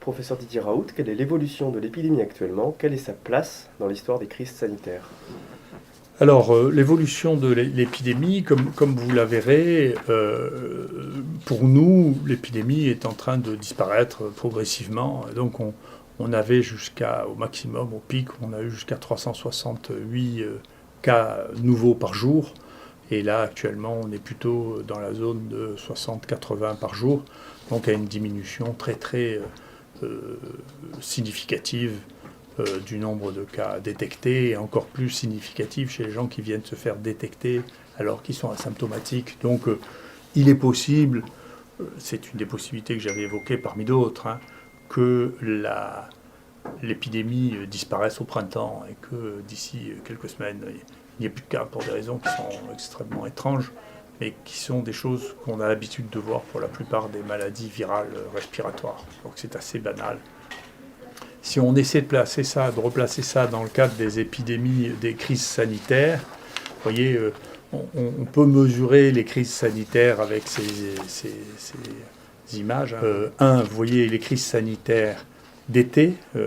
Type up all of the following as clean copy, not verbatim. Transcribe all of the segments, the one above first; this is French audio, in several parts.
Professeur Didier Raoult, quelle est l'évolution de l'épidémie actuellement? Quelle est sa place dans l'histoire des crises sanitaires? Alors, l'évolution de l'épidémie, comme vous la verrez, pour nous, l'épidémie est en train de disparaître progressivement. Donc, on avait au maximum, au pic, on a eu jusqu'à 368 cas nouveaux par jour. Et là, actuellement, on est plutôt dans la zone de 60-80 par jour. Donc, il y a une diminution très, très significative du nombre de cas détectés et encore plus significative chez les gens qui viennent se faire détecter alors qu'ils sont asymptomatiques. Donc il est possible, c'est une des possibilités que j'avais évoquées parmi d'autres, que l'épidémie disparaisse au printemps et que d'ici quelques semaines, il n'y ait plus de cas pour des raisons qui sont extrêmement étranges, mais qui sont des choses qu'on a l'habitude de voir pour la plupart des maladies virales respiratoires. Donc c'est assez banal. Si on essaie de replacer ça dans le cadre des épidémies, des crises sanitaires, vous voyez, on peut mesurer les crises sanitaires avec ces images. Vous voyez les crises sanitaires d'été, vous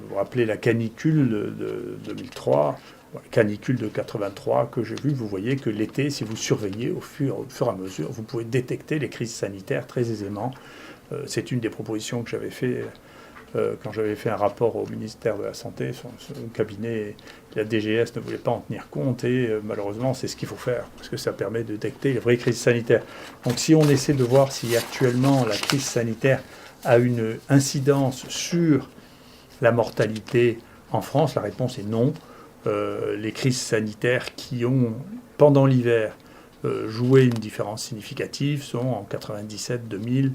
vous rappelez la canicule de 2003, la canicule de 83 que j'ai vue, vous voyez que l'été, si vous surveillez au fur et à mesure, vous pouvez détecter les crises sanitaires très aisément. C'est une des propositions que j'avais fait quand j'avais fait un rapport au ministère de la Santé, son cabinet, la DGS ne voulait pas en tenir compte et malheureusement c'est ce qu'il faut faire parce que ça permet de détecter les vraies crises sanitaires. Donc si on essaie de voir si actuellement la crise sanitaire a une incidence sur la mortalité en France, la réponse est non. Les crises sanitaires qui ont, pendant l'hiver, joué une différence significative sont en 97, 2000,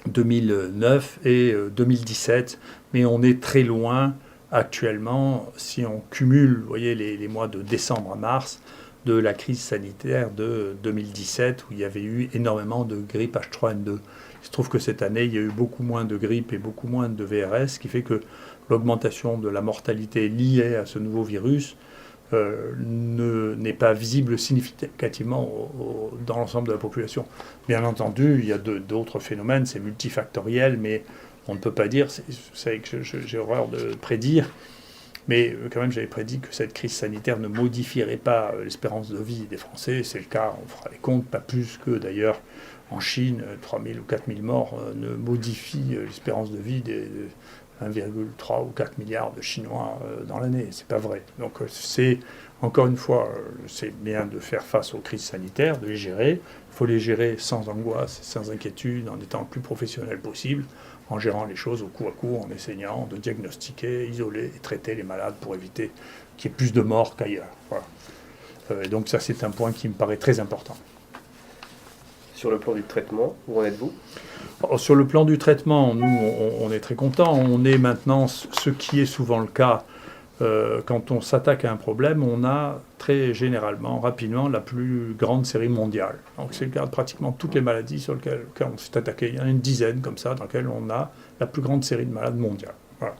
2009 et 2017, mais on est très loin actuellement, si on cumule, vous voyez, les mois de décembre à mars, de la crise sanitaire de 2017, où il y avait eu énormément de grippe H3N2. Il se trouve que cette année, il y a eu beaucoup moins de grippe et beaucoup moins de VRS, ce qui fait que l'augmentation de la mortalité liée à ce nouveau virus n'est pas visible significativement dans l'ensemble de la population. Bien entendu, il y a d'autres phénomènes, c'est multifactoriel, mais on ne peut pas dire, c'est que j'ai horreur de prédire, mais quand même j'avais prédit que cette crise sanitaire ne modifierait pas l'espérance de vie des Français. C'est le cas, on fera les comptes, pas plus que d'ailleurs en Chine, 3000 ou 4000 morts ne modifient l'espérance de vie des 1,3 ou 4 milliards de Chinois dans l'année. C'est pas vrai. Donc c'est, encore une fois, c'est bien de faire face aux crises sanitaires, de les gérer. Il faut les gérer sans angoisse, sans inquiétude, en étant le plus professionnel possible, en gérant les choses au coup à coup, en essayant de diagnostiquer, isoler et traiter les malades pour éviter qu'il y ait plus de morts qu'ailleurs. Voilà. Et donc ça, c'est un point qui me paraît très important. Sur le plan du traitement, où en êtes-vous? Sur le plan du traitement, nous, on est très contents. On est maintenant, ce qui est souvent le cas, quand on s'attaque à un problème, on a très généralement, rapidement, la plus grande série mondiale. Donc c'est le cas de pratiquement toutes les maladies sur lesquelles on s'est attaqué. Il y en a une dizaine comme ça, dans lesquelles on a la plus grande série de malades mondiales. Voilà.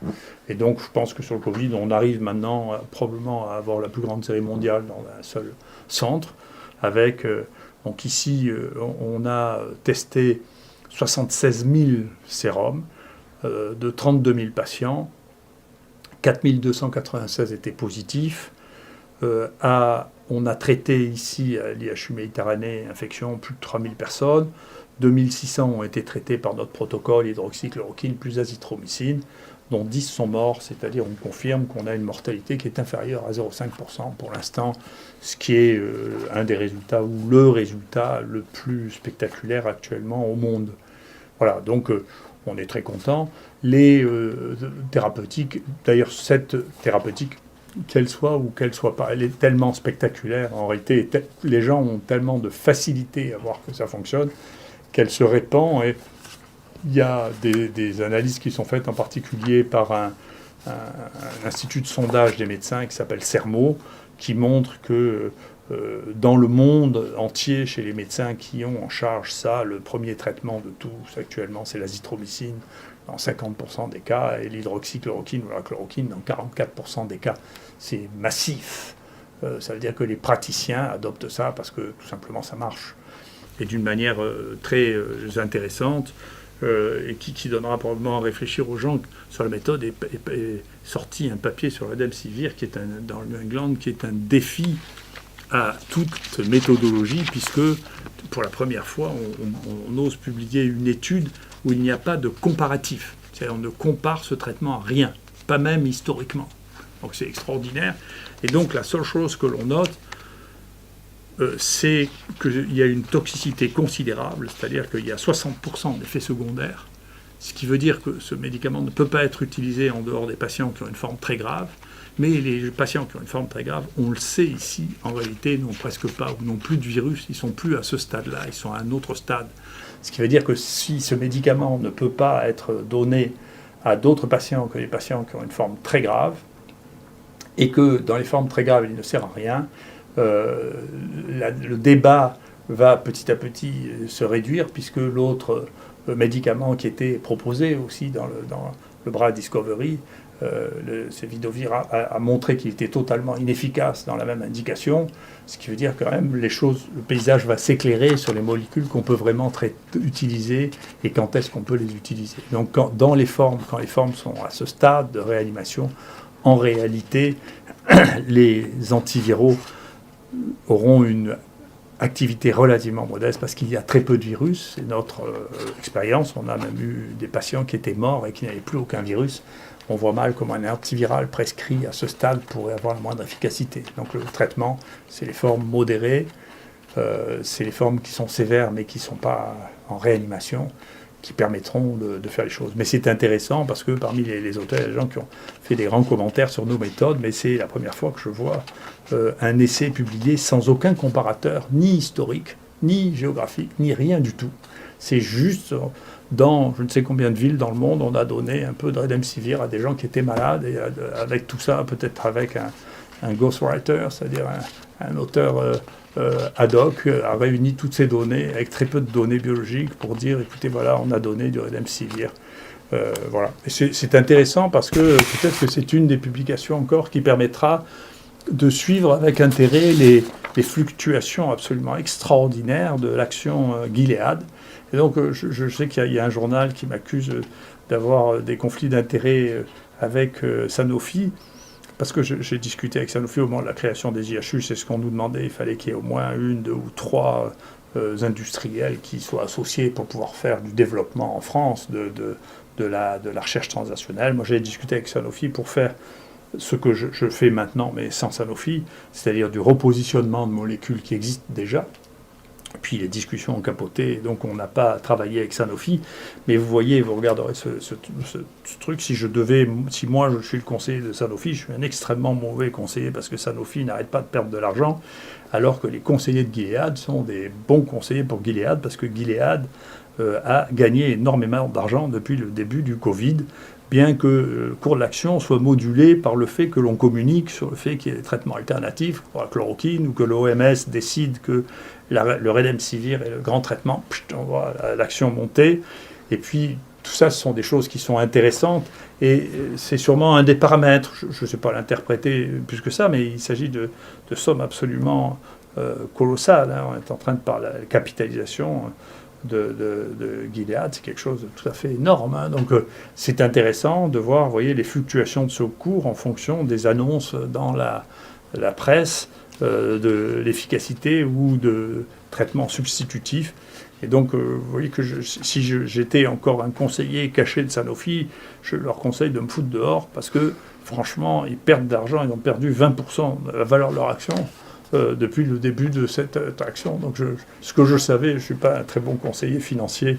Et donc je pense que sur le Covid, on arrive maintenant probablement à avoir la plus grande série mondiale dans un seul centre, avec... donc ici, on a testé 76 000 sérums de 32 000 patients. 4 296 étaient positifs. On a traité ici à l'IHU Méditerranée infection plus de 3 000 personnes. 2 600 ont été traités par notre protocole hydroxychloroquine plus azithromycine, dont 10 sont morts, c'est-à-dire on confirme qu'on a une mortalité qui est inférieure à 0,5% pour l'instant, ce qui est un des résultats ou le résultat le plus spectaculaire actuellement au monde. Voilà, donc on est très content. Les thérapeutiques, d'ailleurs cette thérapeutique, qu'elle soit ou qu'elle soit pas, elle est tellement spectaculaire, en réalité, les gens ont tellement de facilité à voir que ça fonctionne, qu'elle se répand et il y a des analyses qui sont faites en particulier par un institut de sondage des médecins qui s'appelle CERMO, qui montre que dans le monde entier, chez les médecins qui ont en charge ça, le premier traitement de tous actuellement, c'est l'azithromycine dans 50% des cas et l'hydroxychloroquine ou la chloroquine dans 44% des cas. C'est massif. Ça veut dire que les praticiens adoptent ça parce que tout simplement ça marche. Et d'une manière très intéressante, et qui donnera probablement à réfléchir aux gens sur la méthode, est sorti un papier sur Remdesivir dans le New England, qui est un défi à toute méthodologie, puisque pour la première fois, on ose publier une étude où il n'y a pas de comparatif. C'est-à-dire on ne compare ce traitement à rien, pas même historiquement. Donc c'est extraordinaire. Et donc la seule chose que l'on note, c'est qu'il y a une toxicité considérable, c'est-à-dire qu'il y a 60% d'effets secondaires, ce qui veut dire que ce médicament ne peut pas être utilisé en dehors des patients qui ont une forme très grave, mais les patients qui ont une forme très grave, on le sait ici, en réalité, n'ont presque pas ou n'ont plus de virus, ils ne sont plus à ce stade-là, ils sont à un autre stade. Ce qui veut dire que si ce médicament ne peut pas être donné à d'autres patients que les patients qui ont une forme très grave, et que dans les formes très graves, il ne sert à rien, le débat va petit à petit se réduire, puisque l'autre médicament qui était proposé aussi dans le bras Discovery, le Sevidovir, a montré qu'il était totalement inefficace dans la même indication, ce qui veut dire quand même le paysage va s'éclairer sur les molécules qu'on peut vraiment utiliser et quand est-ce qu'on peut les utiliser. Donc quand les formes sont à ce stade de réanimation, en réalité, les antiviraux auront une activité relativement modeste parce qu'il y a très peu de virus. C'est notre expérience. On a même eu des patients qui étaient morts et qui n'avaient plus aucun virus. On voit mal comment un antiviral prescrit à ce stade pourrait avoir la moindre efficacité. Donc le traitement, c'est les formes modérées, c'est les formes qui sont sévères mais qui ne sont pas en réanimation, qui permettront de faire les choses. Mais c'est intéressant parce que parmi les auteurs, il y a des gens qui ont fait des grands commentaires sur nos méthodes, mais c'est la première fois que je vois un essai publié sans aucun comparateur, ni historique, ni géographique, ni rien du tout. C'est juste dans je ne sais combien de villes dans le monde, on a donné un peu de Remdesivir à des gens qui étaient malades, et avec tout ça, peut-être avec un ghostwriter, c'est-à-dire un auteur ad hoc, a réuni toutes ces données avec très peu de données biologiques pour dire, écoutez, voilà, on a donné du Remdesivir. Voilà. Et c'est intéressant parce que peut-être que c'est une des publications encore qui permettra de suivre avec intérêt les fluctuations absolument extraordinaires de l'action Gilead. Et donc je sais qu'il y a un journal qui m'accuse d'avoir des conflits d'intérêts avec Sanofi, parce que j'ai discuté avec Sanofi au moment de la création des IHU, c'est ce qu'on nous demandait, il fallait qu'il y ait au moins 1, 2 ou 3 industriels qui soient associés pour pouvoir faire du développement en France de la recherche transnationale. Moi j'ai discuté avec Sanofi pour faire ce que je fais maintenant, mais sans Sanofi, c'est-à-dire du repositionnement de molécules qui existent déjà. Puis les discussions ont capoté, donc on n'a pas travaillé avec Sanofi. Mais vous voyez, vous regarderez ce truc, si moi je suis le conseiller de Sanofi, je suis un extrêmement mauvais conseiller parce que Sanofi n'arrête pas de perdre de l'argent, alors que les conseillers de Gilead sont des bons conseillers pour Gilead, parce que Gilead a gagné énormément d'argent depuis le début du Covid, bien que le cours de l'action soit modulé par le fait que l'on communique sur le fait qu'il y ait des traitements alternatifs pour la chloroquine, ou que l'OMS décide que le Remdesivir est le grand traitement, on voit l'action monter. Et puis tout ça, ce sont des choses qui sont intéressantes, et c'est sûrement un des paramètres, je ne sais pas l'interpréter plus que ça, mais il s'agit de sommes absolument colossales. Hein. On est en train de parler de la capitalisation de Gilead, c'est quelque chose de tout à fait énorme. Hein. Donc c'est intéressant de voir, vous voyez, les fluctuations de ce cours en fonction des annonces dans la presse de l'efficacité ou de traitements substitutifs. Et donc, vous voyez que si j'étais encore un conseiller caché de Sanofi, je leur conseille de me foutre dehors parce que, franchement, ils perdent d'argent, ils ont perdu 20% de la valeur de leur action depuis le début de cette action. Donc, ce que je savais, je ne suis pas un très bon conseiller financier.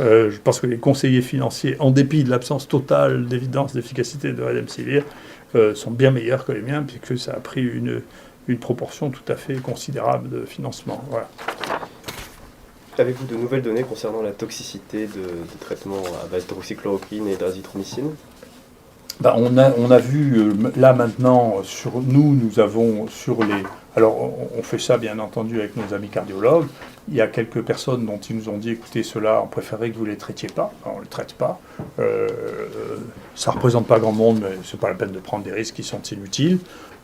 Je pense que les conseillers financiers, en dépit de l'absence totale d'évidence d'efficacité de Remdesivir, sont bien meilleurs que les miens, puisque ça a pris une proportion tout à fait considérable de financement. Voilà. Avez-vous de nouvelles données concernant la toxicité de traitements à base d'hydroxychloroquine et d'azithromycine ? On a vu, là maintenant, nous avons sur les... Alors, on fait ça, bien entendu, avec nos amis cardiologues. Il y a quelques personnes dont ils nous ont dit, écoutez, ceux-là, on préférait que vous ne les traitiez pas. Alors, on ne les traite pas. Ça ne représente pas grand monde, mais ce n'est pas la peine de prendre des risques qui sont inutiles.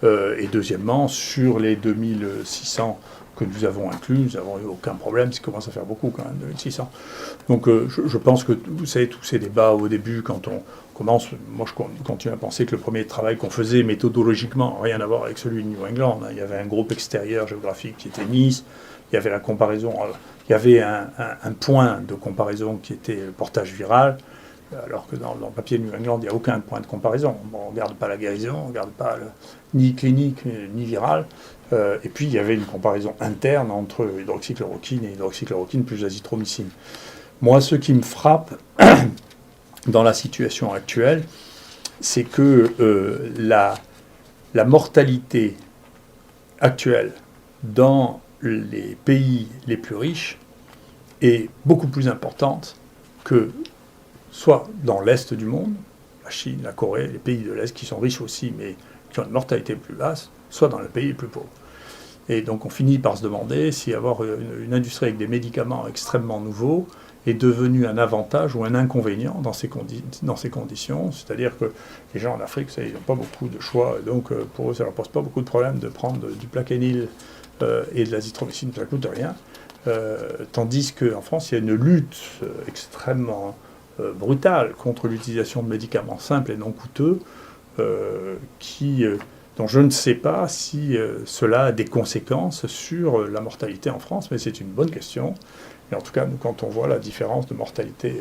Et deuxièmement, sur les 2600 que nous avons inclus, nous n'avons eu aucun problème, ça commence à faire beaucoup quand même, 2600. Donc je pense que, vous savez, tous ces débats au début, quand on commence, moi je continue à penser que le premier travail qu'on faisait méthodologiquement, rien à voir avec celui de New England, il y avait un groupe extérieur géographique qui était Nice, il y avait la comparaison, il y avait un point de comparaison qui était le portage viral, alors que dans le papier de New England, il n'y a aucun point de comparaison. Bon, on ne regarde pas la guérison, on ne regarde pas ni clinique ni viral. Et puis il y avait une comparaison interne entre hydroxychloroquine et hydroxychloroquine plus azithromycine. Moi, ce qui me frappe dans la situation actuelle, c'est que la mortalité actuelle dans les pays les plus riches est beaucoup plus importante que soit dans l'Est du monde, la Chine, la Corée, les pays de l'Est qui sont riches aussi, mais qui ont une mortalité plus basse, soit dans les pays les plus pauvres. Et donc on finit par se demander si avoir une industrie avec des médicaments extrêmement nouveaux est devenu un avantage ou un inconvénient dans ces conditions. C'est-à-dire que les gens en Afrique, ils n'ont pas beaucoup de choix, donc pour eux, ça ne leur pose pas beaucoup de problème de prendre du Plaquenil et de l'azithromycine, ça ne coûte rien. Tandis qu'en France, il y a une lutte extrêmement brutale contre l'utilisation de médicaments simples et non coûteux, dont je ne sais pas si cela a des conséquences sur la mortalité en France, mais c'est une bonne question. Et en tout cas, nous, quand on voit la différence de mortalité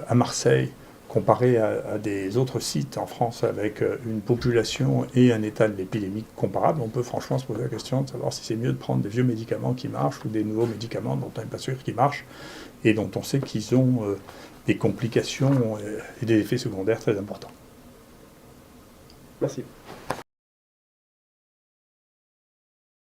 à Marseille comparée à des autres sites en France avec une population et un état de l'épidémie comparable, on peut franchement se poser la question de savoir si c'est mieux de prendre des vieux médicaments qui marchent ou des nouveaux médicaments dont on n'est pas sûr qu'ils marchent et dont on sait qu'ils ont des complications et des effets secondaires très importants. Merci.